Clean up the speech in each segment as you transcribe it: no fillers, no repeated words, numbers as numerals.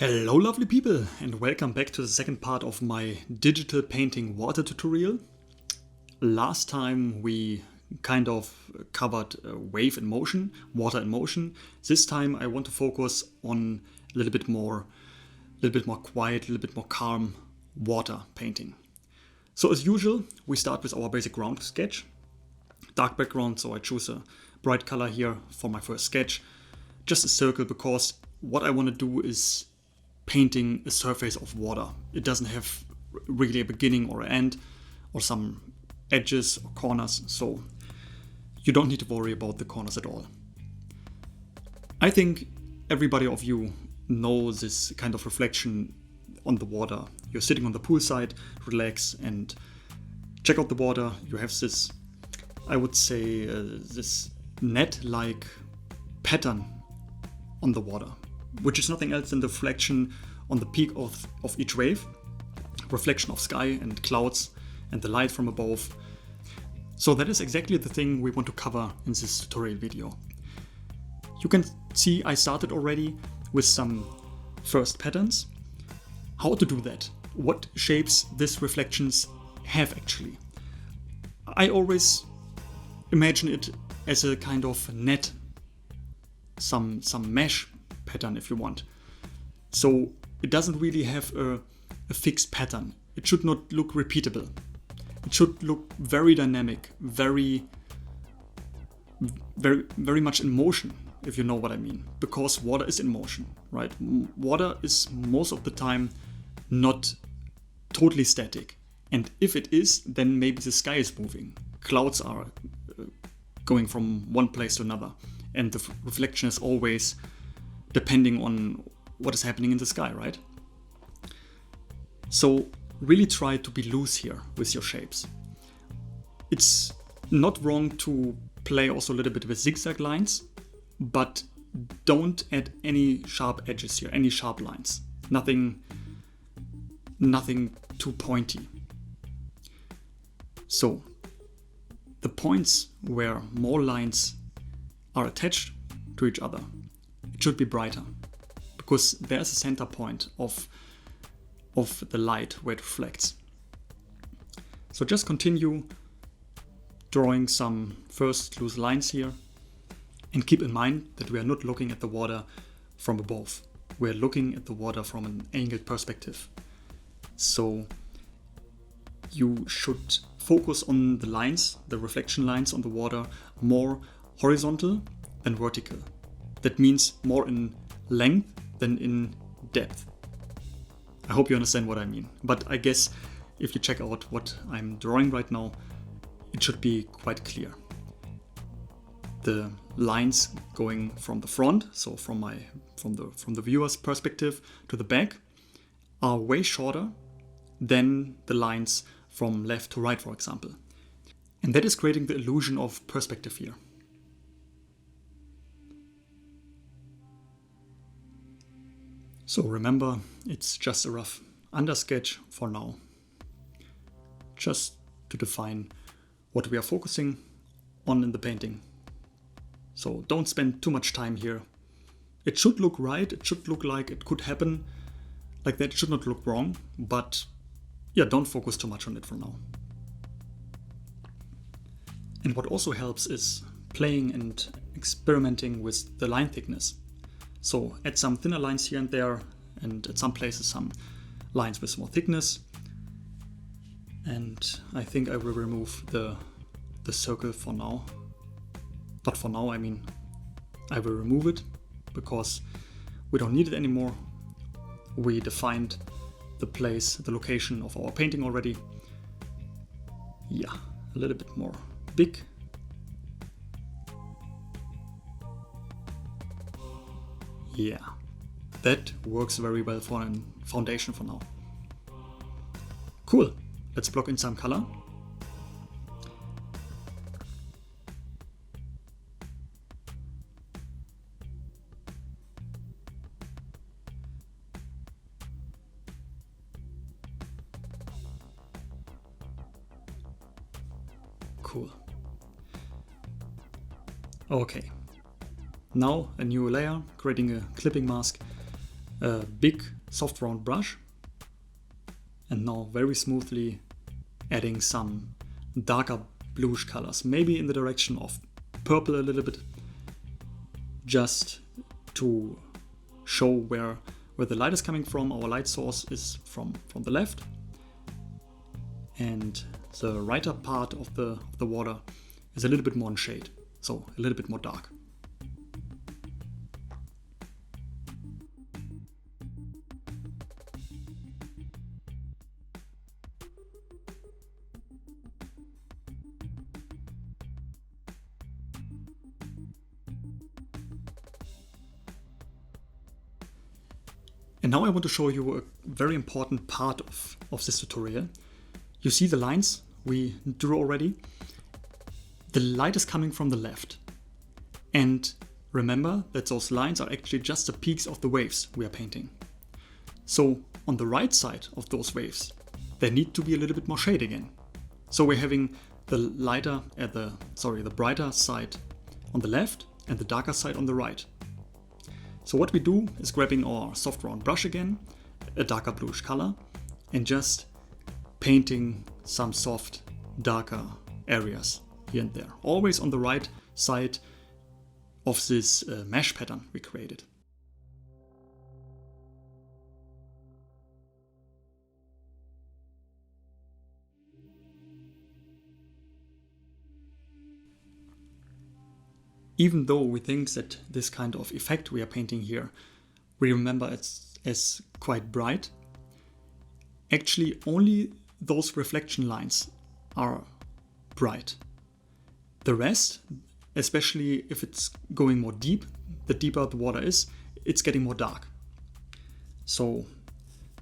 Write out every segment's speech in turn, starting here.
Hello lovely people, and welcome back to the second part of my digital painting water tutorial. Last time we kind of covered wave in motion, water in motion. This time I want to focus on a little bit more quiet, a little bit more calm water painting. So as usual, we start with our basic ground sketch. Dark background, so I choose a bright color here for my first sketch. Just a circle, because what I want to do is painting a surface of water. It doesn't have really a beginning or an end or some edges or corners, so you don't need to worry about the corners at all. I think everybody of you know this kind of reflection on the water. You're sitting on the poolside, relax and check out the water. You have this, I would say, this net-like pattern on the water, which is nothing else than the reflection on the peak of each wave, reflection of sky and clouds and the light from above. So that is exactly the thing we want to cover in this tutorial video. You can see I started already with some first patterns. How to do that? What shapes these reflections have actually? I always imagine it as a kind of net, some mesh pattern if you want. So it doesn't really have a fixed pattern. It should not look repeatable. It should look very dynamic, very much in motion, if you know what I mean. Because water is in motion, right? Water is most of the time not totally static. And if it is, then maybe the sky is moving. Clouds are going from one place to another. And the reflection is always depending on what is happening in the sky, right? So really try to be loose here with your shapes. It's not wrong to play also a little bit with zigzag lines, but don't add any sharp edges here, any sharp lines. Nothing too pointy. So the points where more lines are attached to each other, it should be brighter, because there's a center point of the light where it reflects. So just continue drawing some first loose lines here, and keep in mind that we are not looking at the water from above. We're looking at the water from an angled perspective. So you should focus on the lines, the reflection lines on the water, more horizontal than vertical. That means more in length than in depth. I hope you understand what I mean. But I guess if you check out what I'm drawing right now, it should be quite clear. The lines going from the front, so from the viewer's perspective to the back, are way shorter than the lines from left to right, for example. And that is creating the illusion of perspective here. So remember, it's just a rough undersketch for now, just to define what we are focusing on in the painting. So don't spend too much time here. It should look right, it should look like it could happen like that, it should not look wrong, but yeah, don't focus too much on it for now. And what also helps is playing and experimenting with the line thickness. So add some thinner lines here and there, and at some places some lines with more thickness. And I think I will remove the circle for now. Not for now, I mean, I will remove it because we don't need it anymore. We defined the place, the location of our painting already. Yeah, a little bit more big. Yeah, that works very well for a foundation for now. Cool, let's block in some color. Cool. Okay. Now a new layer, creating a clipping mask, a big soft round brush, and now very smoothly adding some darker bluish colors, maybe in the direction of purple a little bit, just to show where the light is coming from. Our light source is from the left, and the righter part of the water is a little bit more in shade, so a little bit more dark. And now I want to show you a very important part of this tutorial. You see the lines we drew already? The light is coming from the left. And remember that those lines are actually just the peaks of the waves we are painting. So on the right side of those waves, they need to be a little bit more shade again. So we're having the brighter side on the left and the darker side on the right. So what we do is grabbing our soft round brush again, a darker bluish color, and just painting some soft, darker areas here and there. Always on the right side of this mesh pattern we created. Even though we think that this kind of effect we are painting here, we remember it's as quite bright, actually only those reflection lines are bright. The rest, especially if it's going more deep, the deeper the water is, it's getting more dark. So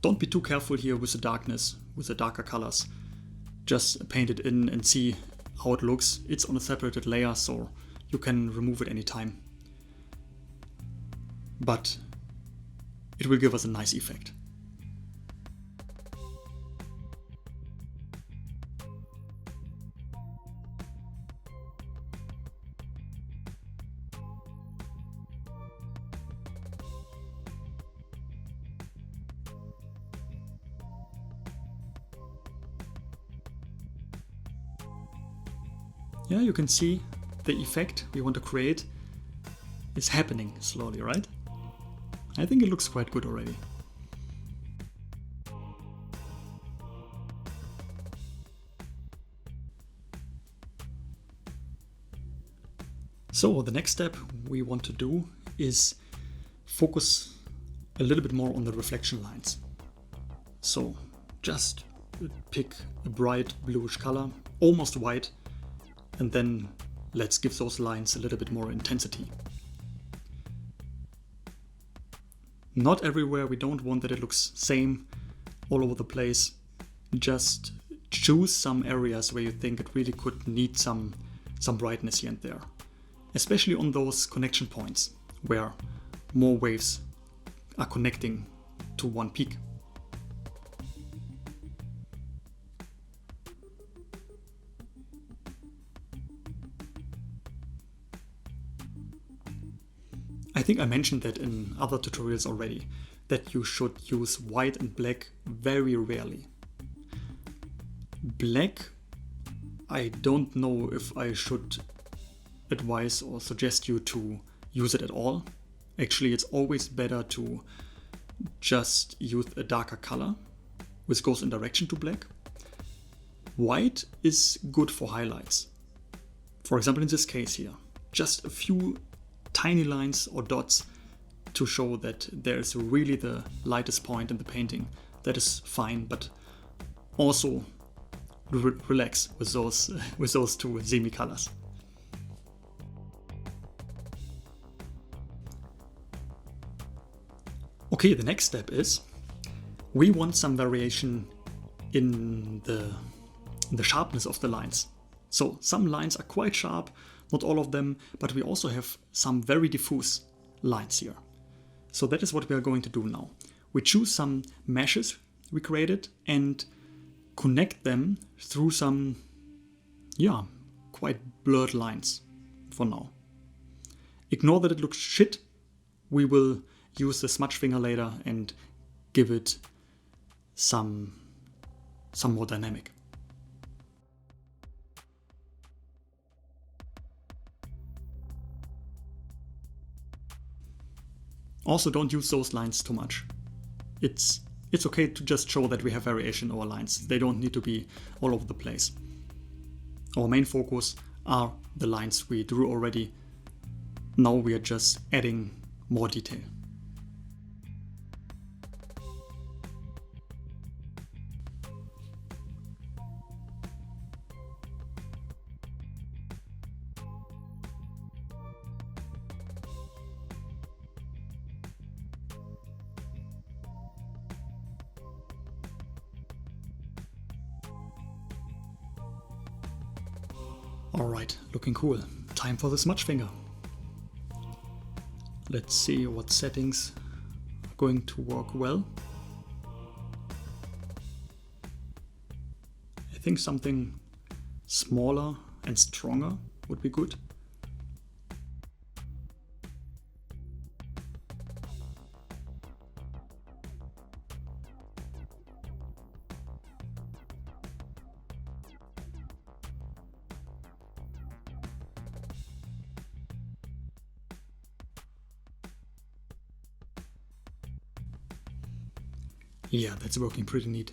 don't be too careful here with the darkness, with the darker colors. Just paint it in and see how it looks. It's on a separated layer, so you can remove it anytime. But it will give us a nice effect. Yeah, you can see the effect we want to create is happening slowly, right? I think it looks quite good already. So the next step we want to do is focus a little bit more on the reflection lines. So just pick a bright bluish color, almost white, and then let's give those lines a little bit more intensity. Not everywhere, we don't want that it looks same all over the place. Just choose some areas where you think it really could need some brightness here and there. Especially on those connection points where more waves are connecting to one peak. I think I mentioned that in other tutorials already, that you should use white and black very rarely. Black, I don't know if I should advise or suggest you to use it at all. Actually, it's always better to just use a darker color, which goes in direction to black. White is good for highlights. For example, in this case here, just a few tiny lines or dots to show that there is really the lightest point in the painting. That is fine, but also relax with those two semi-colors. Okay, the next step is we want some variation in the sharpness of the lines. So some lines are quite sharp, not all of them, but we also have some very diffuse lines here. So that is what we are going to do now. We choose some meshes we created and connect them through some, quite blurred lines for now. Ignore that it looks shit. We will use the smudge finger later and give it some more dynamic. Also, don't use those lines too much. It's okay to just show that we have variation in our lines. They don't need to be all over the place. Our main focus are the lines we drew already. Now we are just adding more detail. Alright, looking cool. Time for the smudge finger. Let's see what settings are going to work well. I think something smaller and stronger would be good. Yeah, that's working pretty neat.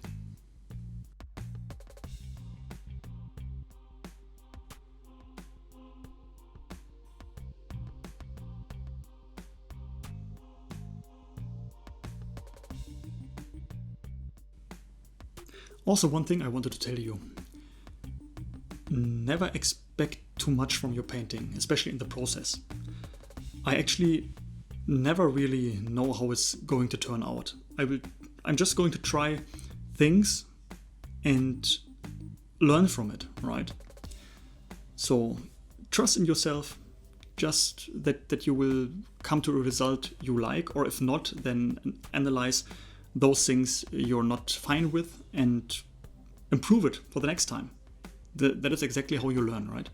Also, one thing I wanted to tell you. Never expect too much from your painting, especially in the process. I actually never really know how it's going to turn out. I'm just going to try things and learn from it, right? So trust in yourself, just that you will come to a result you like, or if not, then analyze those things you're not fine with and improve it for the next time. That is exactly how you learn, right?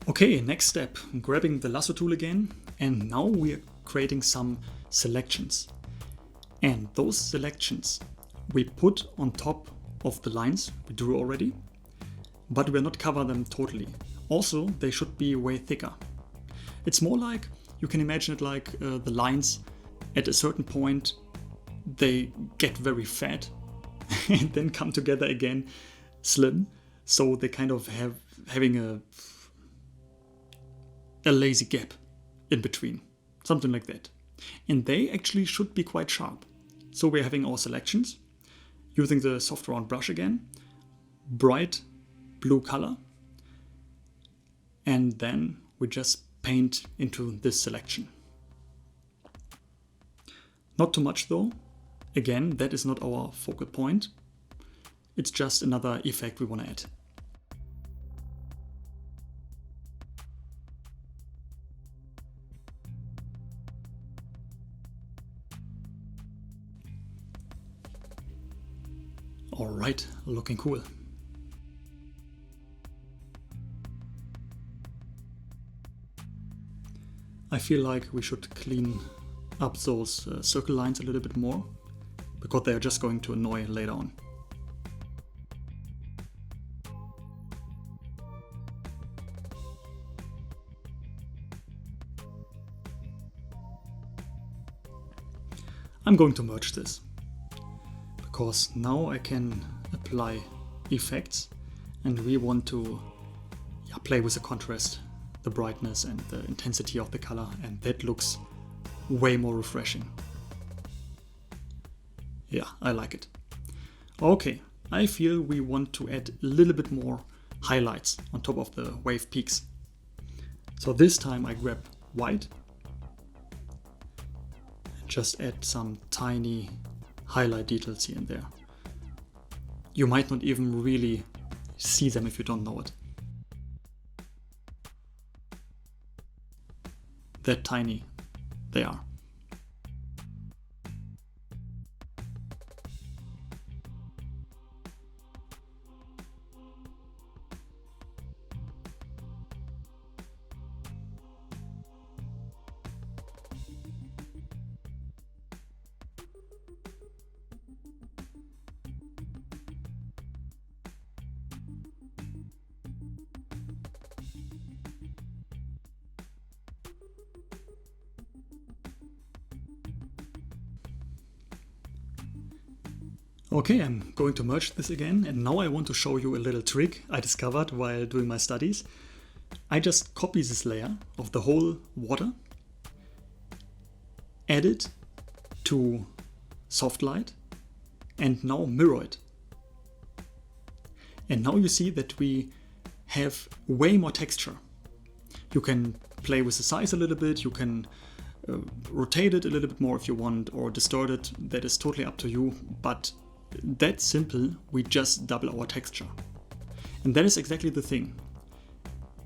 Okay, next step, grabbing the lasso tool again, and now we are creating some selections. And those selections we put on top of the lines we drew already, but we'll not cover them totally. Also, they should be way thicker. It's more like, you can imagine it like the lines at a certain point, they get very fat and then come together again slim. So they kind of having a lazy gap in between, something like that. And they actually should be quite sharp. So we're having our selections, using the soft round brush again, bright blue color, and then we just paint into this selection. Not too much though. Again, that is not our focal point. It's just another effect we want to add. Alright, looking cool. I feel like we should clean up those circle lines a little bit more, because they are just going to annoy later on. I'm going to merge this, because now I can apply effects, and we want to play with the contrast, the brightness and the intensity of the color, and that looks way more refreshing. Yeah, I like it. Okay, I feel we want to add a little bit more highlights on top of the wave peaks. So this time I grab white and just add some tiny highlight details here and there. You might not even really see them if you don't know it. That tiny they are. Okay, I'm going to merge this again, and now I want to show you a little trick I discovered while doing my studies. I just copy this layer of the whole water, add it to soft light, and now mirror it. And now you see that we have way more texture. You can play with the size a little bit, you can rotate it a little bit more if you want, or distort it. That is totally up to you, but that's simple. We just double our texture. And that is exactly the thing.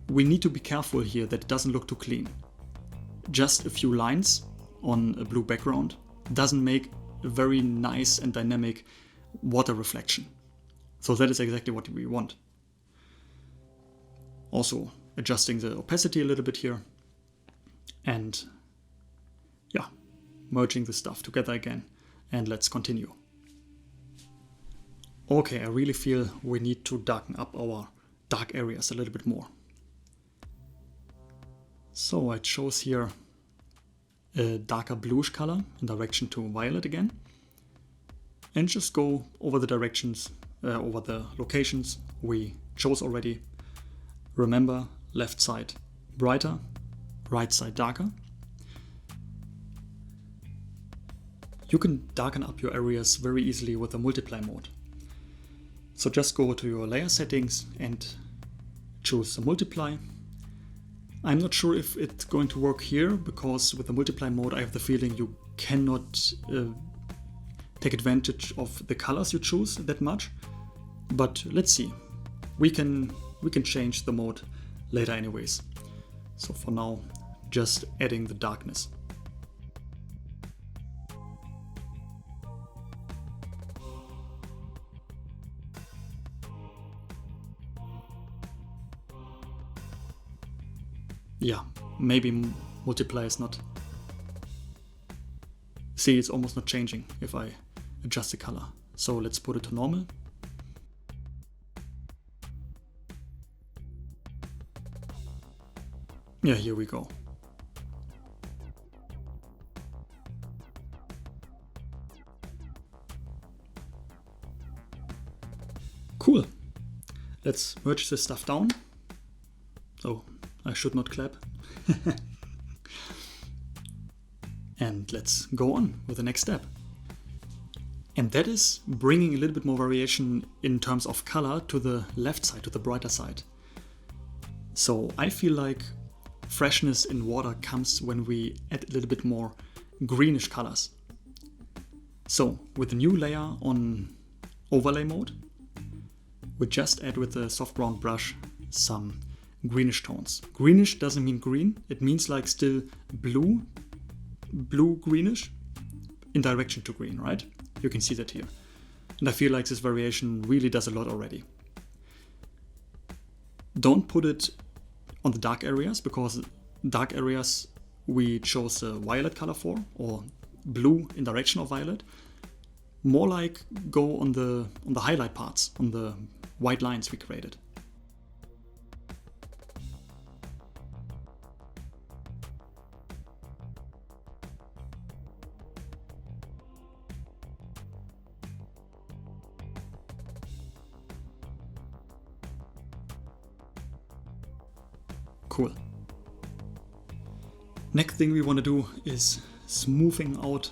We need to be careful here that it doesn't look too clean. Just a few lines on a blue background doesn't make a very nice and dynamic water reflection. So that is exactly what we want. Also adjusting the opacity a little bit here, and yeah, merging the stuff together again, and let's continue. Okay, I really feel we need to darken up our dark areas a little bit more. So I chose here a darker bluish color in direction to violet again, and just go over the directions, over the locations we chose already. Remember, left side brighter, right side darker. You can darken up your areas very easily with the multiply mode. So just go to your layer settings and choose the multiply. I'm not sure if it's going to work here, because with the multiply mode I have the feeling you cannot take advantage of the colors you choose that much. But let's see. We can change the mode later anyways. So for now, just adding the darkness. Yeah, maybe multiply is not... See, it's almost not changing if I adjust the color. So let's put it to normal. Yeah, here we go. Cool. Let's merge this stuff down. Oh, I should not clap. And let's go on with the next step. And that is bringing a little bit more variation in terms of color to the left side, to the brighter side. So I feel like freshness in water comes when we add a little bit more greenish colors. So with the new layer on overlay mode, we just add with the soft brown brush some greenish tones. Greenish doesn't mean green, it means like still blue greenish in direction to green, right? You can see that here. And I feel like this variation really does a lot already. Don't put it on the dark areas, because dark areas we chose a violet color for, or blue in direction of violet. More like go on the highlight parts, on the white lines we created. Cool. Next thing we want to do is smoothing out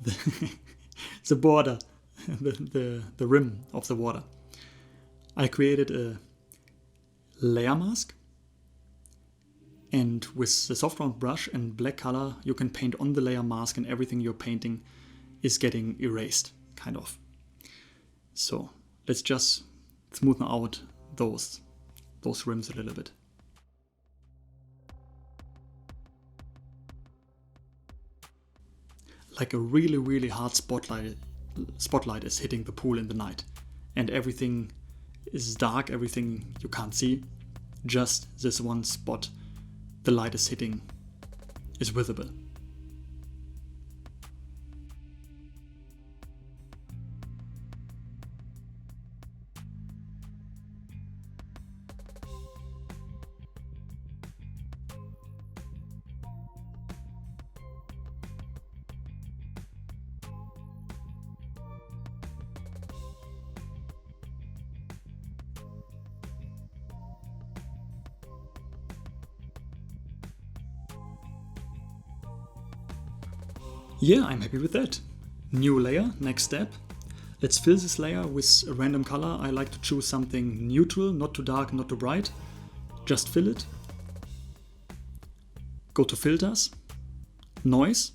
the border, the rim of the water. I created a layer mask, and with the soft round brush and black color you can paint on the layer mask, and everything you're painting is getting erased, kind of. So let's just smoothen out those rims a little bit. Like a really, really hard spotlight is hitting the pool in the night, and everything is dark, everything you can't see. Just this one spot the light is hitting is visible. Yeah, I'm happy with that. New layer, next step. Let's fill this layer with a random color. I like to choose something neutral, not too dark, not too bright. Just fill it. Go to filters, noise,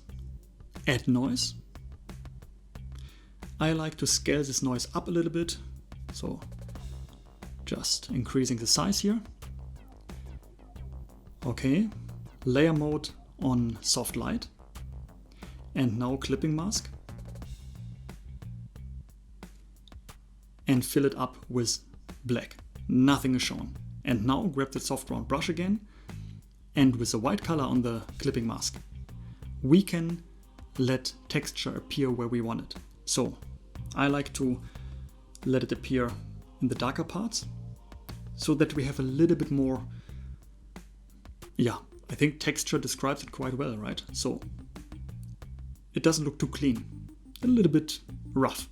add noise. I like to scale this noise up a little bit, so just increasing the size here. Okay, layer mode on soft light. And now clipping mask. And fill it up with black. Nothing is shown. And now grab the soft round brush again, and with the white color on the clipping mask, we can let texture appear where we want it. So I like to let it appear in the darker parts so that we have a little bit more, I think texture describes it quite well, right? So it doesn't look too clean, a little bit rough.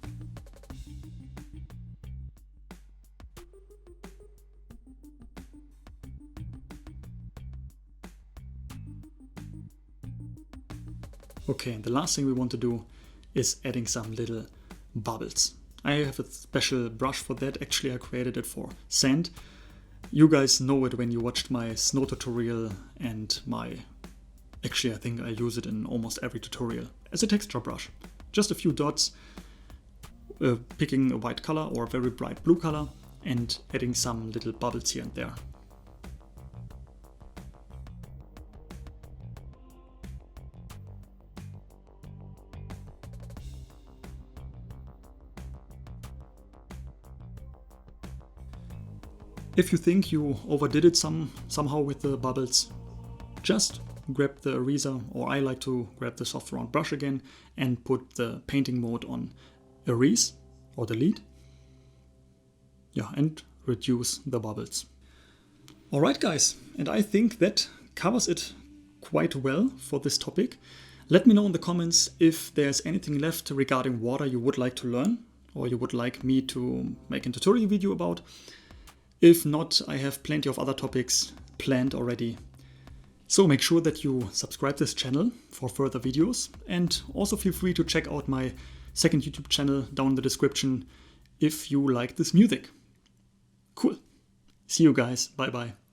Okay, and the last thing we want to do is adding some little bubbles. I have a special brush for that. Actually, I created it for sand. You guys know it when you watched my snow tutorial and actually I think I use it in almost every tutorial as a texture brush. Just a few dots, picking a white color or a very bright blue color and adding some little bubbles here and there. If you think you overdid it somehow with the bubbles, just grab the eraser, or I like to grab the soft round brush again and put the painting mode on erase or delete. Yeah, and reduce the bubbles. Alright guys, and I think that covers it quite well for this topic. Let me know in the comments if there's anything left regarding water you would like to learn or you would like me to make a tutorial video about. If not, I have plenty of other topics planned already. So make sure that you subscribe this channel for further videos, and also feel free to check out my second YouTube channel down in the description if you like this music. Cool. See you guys. Bye bye.